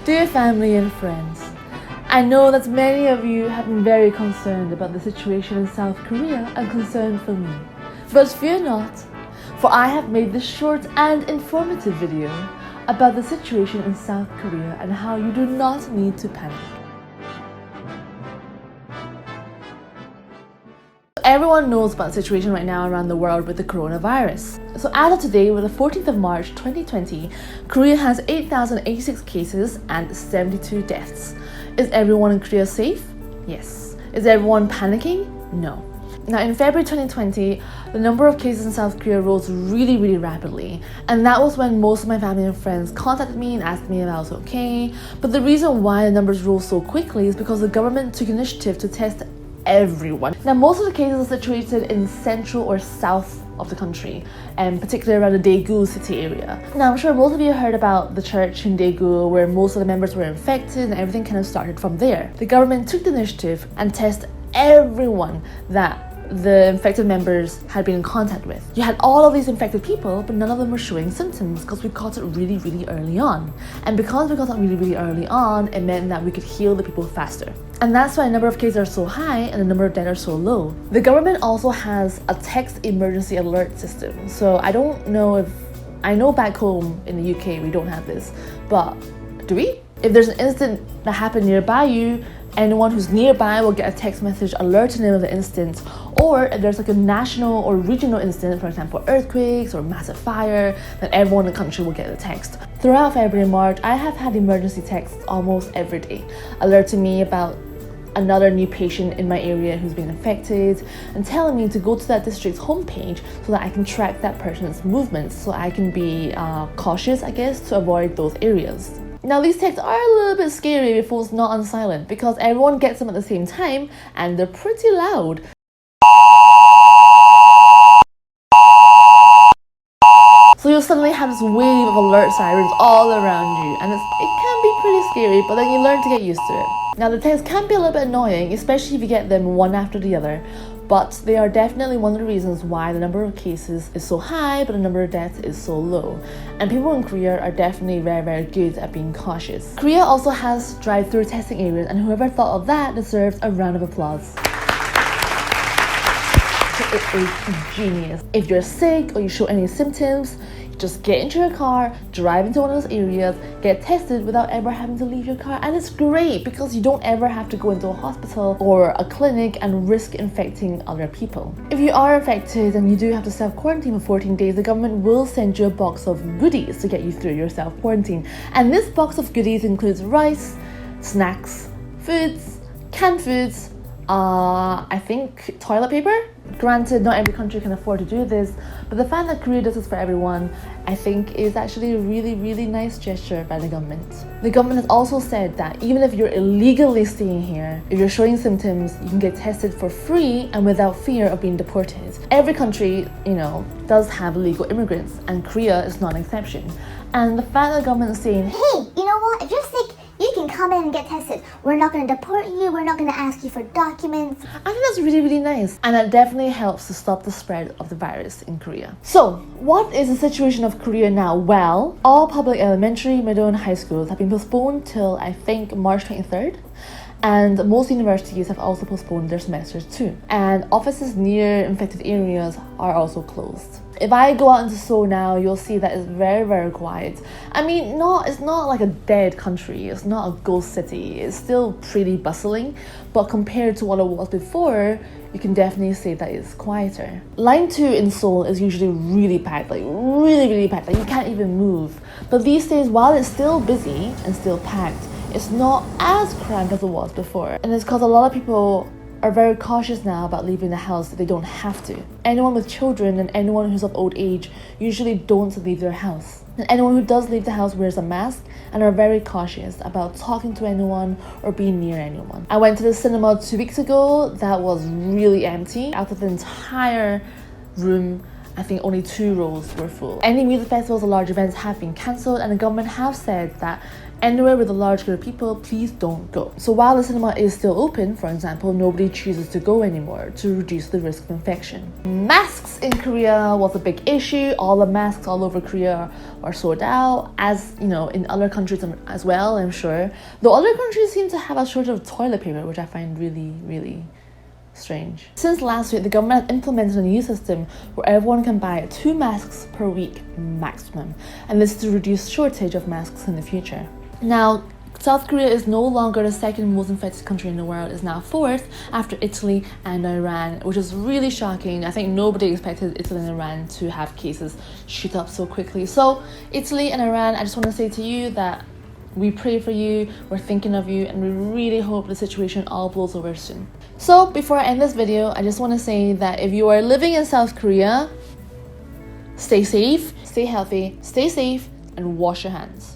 Dear family and friends, I know that many of you have been very concerned about the situation in South Korea and concerned for me. But fear not, for I have made this short and informative video about the situation in South Korea and how you do not need to panic. Everyone knows about the situation right now around the world with the coronavirus. So as of today, with the 14th of March 2020, Korea has 8,086 cases and 72 deaths. Is everyone in Korea safe? Yes. Is everyone panicking? No. Now in February 2020, the number of cases in South Korea rose really rapidly, and that was when most of my family and friends contacted me and asked me if I was okay. But the reason why the numbers rose so quickly is because the government took initiative to test everyone. Now most of the cases are situated in central or south of the country, and particularly around the Daegu city area. Now I'm sure most of you heard about the church in Daegu where most of the members were infected, and everything kind of started from there. The government took the initiative and tested everyone that the infected members had been in contact with. You had all of these infected people, but none of them were showing symptoms because we caught it really early on. And because we caught it really early on, it meant that we could heal the people faster. And that's why the number of cases are so high and the number of deaths are so low. The government also has a text emergency alert system. So I don't know if, I know back home in the UK we don't have this, but do we? If there's an incident that happened nearby you, anyone who's nearby will get a text message alerting them of the incident. Or if there's like a national or regional incident, for example earthquakes or massive fire, then everyone in the country will get a text. Throughout February and March, I have had emergency texts almost every day, alerting me about another new patient in my area who's been infected and telling me to go to that district's homepage so that I can track that person's movements, so I can be cautious, I guess, to avoid those areas. Now these texts are a little bit scary if it's not on silent, because everyone gets them at the same time and they're pretty loud. So you'll suddenly have this wave of alert sirens all around you, and it can be pretty scary, but then you learn to get used to it. Now the texts can be a little bit annoying, especially if you get them one after the other, but they are definitely one of the reasons why the number of cases is so high but the number of deaths is so low. And people in Korea are definitely very good at being cautious. Korea also has drive-thru testing areas, and whoever thought of that deserves a round of applause. It is genius. If you're sick or you show any symptoms, just get into your car, drive into one of those areas, get tested without ever having to leave your car. And it's great because you don't ever have to go into a hospital or a clinic and risk infecting other people. If you are infected and you do have to self-quarantine for 14 days, the government will send you a box of goodies to get you through your self-quarantine. And this box of goodies includes rice, snacks, foods, canned foods, I think toilet paper. Granted, not every country can afford to do this, but the fact that Korea does this for everyone, I think, is actually a really nice gesture by the government. The government has also said that even if you're illegally staying here, if you're showing symptoms, you can get tested for free and without fear of being deported. Every country, does have illegal immigrants, and Korea is not an exception. And the fact that the government is saying, hey, you know what, if you're sick, you can come in and get tested. We're not going to deport you. We're not going to ask you for documents. I think that's really nice. And that definitely helps to stop the spread of the virus in Korea. So, what is the situation of Korea now? Well, all public elementary, middle and high schools have been postponed till I think March 23rd. And most universities have also postponed their semesters too. And offices near infected areas are also closed. If I go out into Seoul now, you'll see that it's very quiet. I mean, it's not like a dead country. It's not a ghost city. It's still pretty bustling. But compared to what it was before, you can definitely say that it's quieter. Line 2 in Seoul is usually really packed, like really packed. Like you can't even move. But these days, while it's still busy and still packed, it's not as cramped as it was before. And it's because a lot of people are very cautious now about leaving the house if they don't have to. Anyone with children and anyone who's of old age usually don't leave their house. And anyone who does leave the house wears a mask and are very cautious about talking to anyone or being near anyone. I went to the cinema 2 weeks ago. That was really empty. Out of the entire room, I think only 2 rows were full. Any music festivals or large events have been cancelled, and the government have said that Anywhere with a large group of people, please don't go. So while the cinema is still open, for example, nobody chooses to go anymore to reduce the risk of infection. Masks in Korea was a big issue. All the masks all over Korea are sold out, as you know, in other countries as well, I'm sure. Though other countries seem to have a shortage of toilet paper, which I find really strange. Since last week, the government has implemented a new system where everyone can buy 2 masks per week maximum, and this is to reduce shortage of masks in the future. Now, South Korea is no longer the second most infected country in the world, it's now 4th after Italy and Iran, which is really shocking. I think nobody expected Italy and Iran to have cases shoot up so quickly. So Italy and Iran, I just want to say to you that we pray for you, we're thinking of you, and we really hope the situation all blows over soon. So before I end this video, I just want to say that if you are living in South Korea, stay safe, stay healthy, stay safe, and wash your hands.